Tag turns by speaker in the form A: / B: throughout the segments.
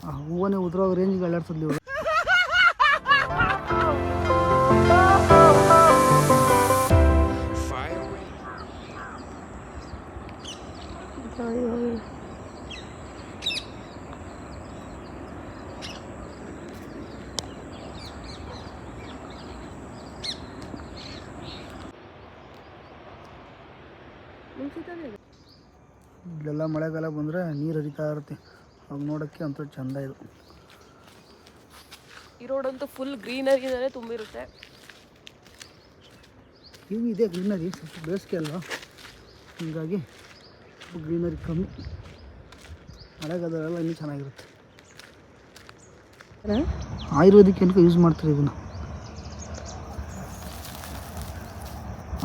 A: ಆ ಹೂವನೇ ಉದುರೋ ರೇಂಜ್ಗೆ ಅಲ್ಲಾಡ್ಸದ್ಲಿ ಇವರು. ಇಲ್ಲೆಲ್ಲ ಮಳೆಗಾಲ ಬಂದರೆ ನೀರು ಹರಿತಾ ಇರುತ್ತೆ, ಅವಾಗ ನೋಡೋಕ್ಕೆ ಅಂತ ಚೆಂದ ಇದು.
B: ಈ ರೋಡಂತೂ ಫುಲ್ ಗ್ರೀನರಿನೇ ತುಂಬಿರುತ್ತೆ.
A: ಇವು ಇದೆ ಗ್ರೀನರಿ, ಸ್ವಲ್ಪ ಬೇಸಿಗೆ ಅಲ್ವಾ, ಹೀಗಾಗಿ ಗ್ರೀನರಿ ಕಮ್ಮಿ. ಮಳೆಗಾಲದಲ್ಲೆಲ್ಲ ಇನ್ನೂ ಚೆನ್ನಾಗಿರುತ್ತೆ. ಆಯುರ್ವೇದಿಕ್ ಏನಕ್ಕೆ ಯೂಸ್ ಮಾಡ್ತಾರೆ ಇದನ್ನು.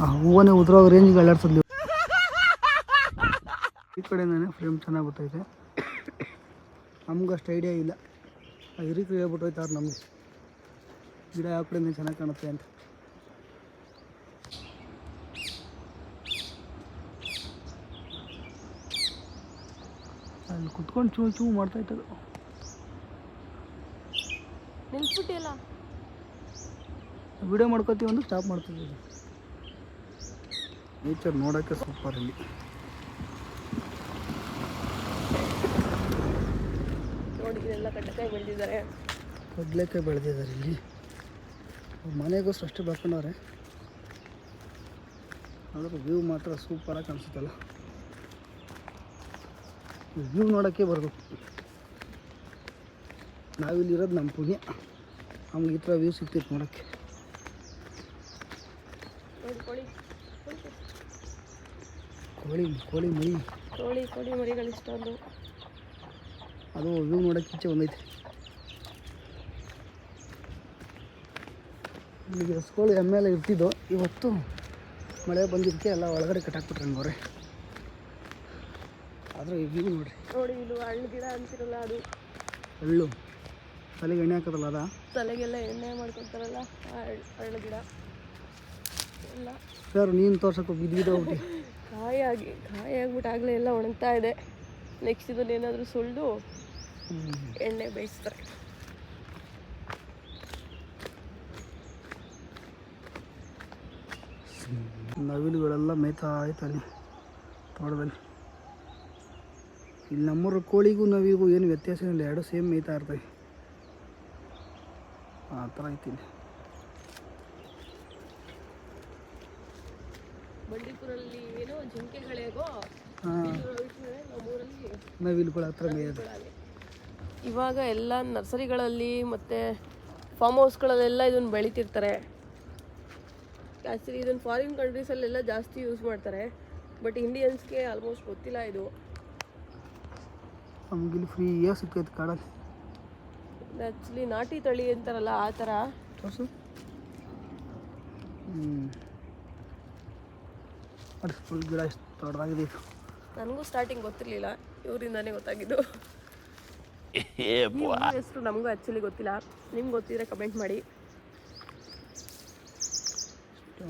A: ಆ ಹೂವನೇ ಉದುರೋ ರೇಂಜ್ಗೆ ಅಲ್ಲಾಡ್ಸದ್ಲಿ. ಈ ಕಡೆನೇ ಫ್ರೇಮ್ ಚೆನ್ನಾಗಿ ಬರ್ತೈತೆ, ನಮ್ಗೆ ಅಷ್ಟು ಐಡಿಯಾ ಇಲ್ಲ. ಹಿರಿಕರು ಹೇಳ್ಬಿಟ್ಟು ಹೋಯ್ತಾರೆ ನಮಗೆ, ಗಿಡ ಯಾವ ಕಡೆನೇ ಚೆನ್ನಾಗಿ ಕಾಣುತ್ತೆ ಅಂತ. ಅಲ್ಲಿ ಕುತ್ಕೊಂಡು ಚೂ ಚೂ ಮಾಡ್ತಾಯಿತ್ತು.
B: ನಿಲ್ಸ್ಬಿಟ್ಟಿಲ್ಲ,
A: ವಿಡಿಯೋ ಮಾಡ್ಕೋತೀವಿ ಅಂದ್ರೆ ಸ್ಟಾಪ್ ಮಾಡ್ತಿದ್ದೀವಿ. ನೇಚರ್ ನೋಡೋಕ್ಕೆ ಸೂಪರ್ ಇಲ್ಲಿ.
B: ನೋಡಿ ಇಲ್ಲೆಲ್ಲ ಕಡ್ಲೆಕಾಯಿ ಬೆಳೆದಿದ್ದಾರೆ.
A: ಕಡಲೆಕಾಯಿ ಬೆಳೆದಿದ್ದಾರೆ ಇಲ್ಲಿ. ಮನೆಗೋಸ್ಕರ ಅಷ್ಟೇ ಬೆಳ್ಕೊಂಡವ್ರೆ, ಆದರೂ ವ್ಯೂ ಮಾತ್ರ ಸೂಪರಾಗಿ ಕಾಣಿಸುತ್ತಲ್ಲ. ವ್ಯೂ ನೋಡೋಕ್ಕೆ ಬರಬೇಕು. ನಾವಿಲ್ಲಿರೋದು ನಮ್ಮ ಪುಣ್ಯ, ನಮ್ಗೆ ಈ ಥರ ವ್ಯೂ ಸಿಗ್ತಿತ್ತು ನೋಡೋಕ್ಕೆ. ಕೋಳಿ ಮರಿ,
B: ಕೋಳಿ ಮರಿಗಳು ಇಷ್ಟೊಂದು.
A: ಅದು ವ್ಯೂ ನೋಡೋಕ್ಕೆ ಈಚೆ ಬಂದೈತೆ. ಇಲ್ಲಿಗೆ ರಸಗೋಳಿ ಎಮ್ಮೆಲ್ಲ ಇರ್ತಿದ್ದೋ, ಇವತ್ತು ಮಳೆ ಬಂದಿದ್ದಕ್ಕೆ ಎಲ್ಲ ಒಳಗಡೆ ಕಟ್ಟಾಕ್ಬಿಟ್ರೆ ಹಂಗವ್ರೆ. ಆದರೆ ಈ ವ್ಯೂ
B: ನೋಡಿ ಇದು ಹಣ್ಣು ಗಿಡ ಅಂತಿರಲ್ಲ, ಅದು
A: ಹಳ್ಳು ತಲೆಗೆ ಎಣ್ಣೆ ಹಾಕೋದಲ್ಲ, ಅದ
B: ತಲೆಗೆಲ್ಲ ಎಣ್ಣೆ ಮಾಡ್ಕೊತಾರಲ್ಲ ಹಳ್ಳು ಗಿಡ ಎಲ್ಲ.
A: ಸರ್ ನೀನು ತೋರ್ಸಕ್ಕೆ ಬಿದ್ದೋಗ್ಬಿಟ್ಟು
B: ಕಾಯಾಗ್ಬಿಟ್ಟು ಆಗಲೇ ಎಲ್ಲ ಒಣಗ್ತಾ ಇದೆ. ನೆಕ್ಸ್ಟ್ ಇದನ್ನೇನಾದರೂ ಸುಳ್ದು ಎಣ್ಣೆ ಬೇಯಿಸ್ತಾರೆ.
A: ನವಿಲುಗಳೆಲ್ಲ ಮೇಯ್ತಾ ಆಯ್ತಲ್ಲಿ ತೋಟದಲ್ಲಿ. ಇಲ್ಲಿ ನಮ್ಮೂರ ಕೋಳಿಗೂ ನವಿಗೂ ಏನು ವ್ಯತ್ಯಾಸ ಇಲ್ಲ, ಎರಡು ಸೇಮ್ ಮೇಯ್ತಾ ಇರ್ತವೆ. ಆ ಥರ ಐತಿ ಇಲ್ಲಿ.
B: ಬಂಡೀಪುರಲ್ಲಿ ಏನೋ ಜಿಂಕೆಗಳೇಗೋ
A: ನವಿಲುಗಳ ಹತ್ರ ಮೇಯೋದು.
B: ಇವಾಗ ಎಲ್ಲ ನರ್ಸರಿಗಳಲ್ಲಿ ಮತ್ತು ಫಾರ್ಮ್ ಹೌಸ್ಗಳಲ್ಲೆಲ್ಲ ಇದನ್ನು ಬೆಳಿತಿರ್ತಾರೆ. ಆ್ಯಕ್ಚುಲಿ ಇದನ್ನು ಫಾರಿನ್ ಕಂಟ್ರೀಸಲ್ಲೆಲ್ಲ ಜಾಸ್ತಿ ಯೂಸ್ ಮಾಡ್ತಾರೆ, ಬಟ್ ಇಂಡಿಯನ್ಸ್ಗೆ ಆಲ್ಮೋಸ್ಟ್ ಗೊತ್ತಿಲ್ಲ ಇದು.
A: ನಮಗಿಲ್ಲಿ ಫ್ರೀಯಾಗಿ ಸಿಕ್ಕೈತೆ ಕಾಡಲ್ಲಿ.
B: ಆ್ಯಕ್ಚುಲಿ ನಾಟಿ ತಳಿ ಅಂತಾರಲ್ಲ ಆ ಥರ.
A: ಫುಲ್ ಗಿಡ ಎಷ್ಟು ದೊಡ್ಡದಾಗಿದೆ ಇದು.
B: ನನಗೂ ಸ್ಟಾರ್ಟಿಂಗ್ ಗೊತ್ತಿರಲಿಲ್ಲ, ಇವರಿಂದಾನೇ ಗೊತ್ತಾಗಿದ್ದು. ಹೆಸರು ನಮಗೂ ಆ್ಯಕ್ಚುಲಿ ಗೊತ್ತಿಲ್ಲ, ನಿಮ್ಗೆ ಗೊತ್ತಿದ್ರೆ ಕಮೆಂಟ್ ಮಾಡಿ.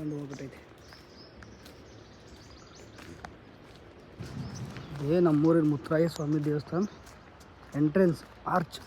A: ಒಂದು ಹೋಗ್ಬಿಟ್ಟೈತೆ. ಇದೇ ನಮ್ಮೂರಿನ ಮುತ್ತರಾಯ ಸ್ವಾಮಿ ದೇವಸ್ಥಾನ ಎಂಟ್ರೆನ್ಸ್ ಆರ್ಚ್.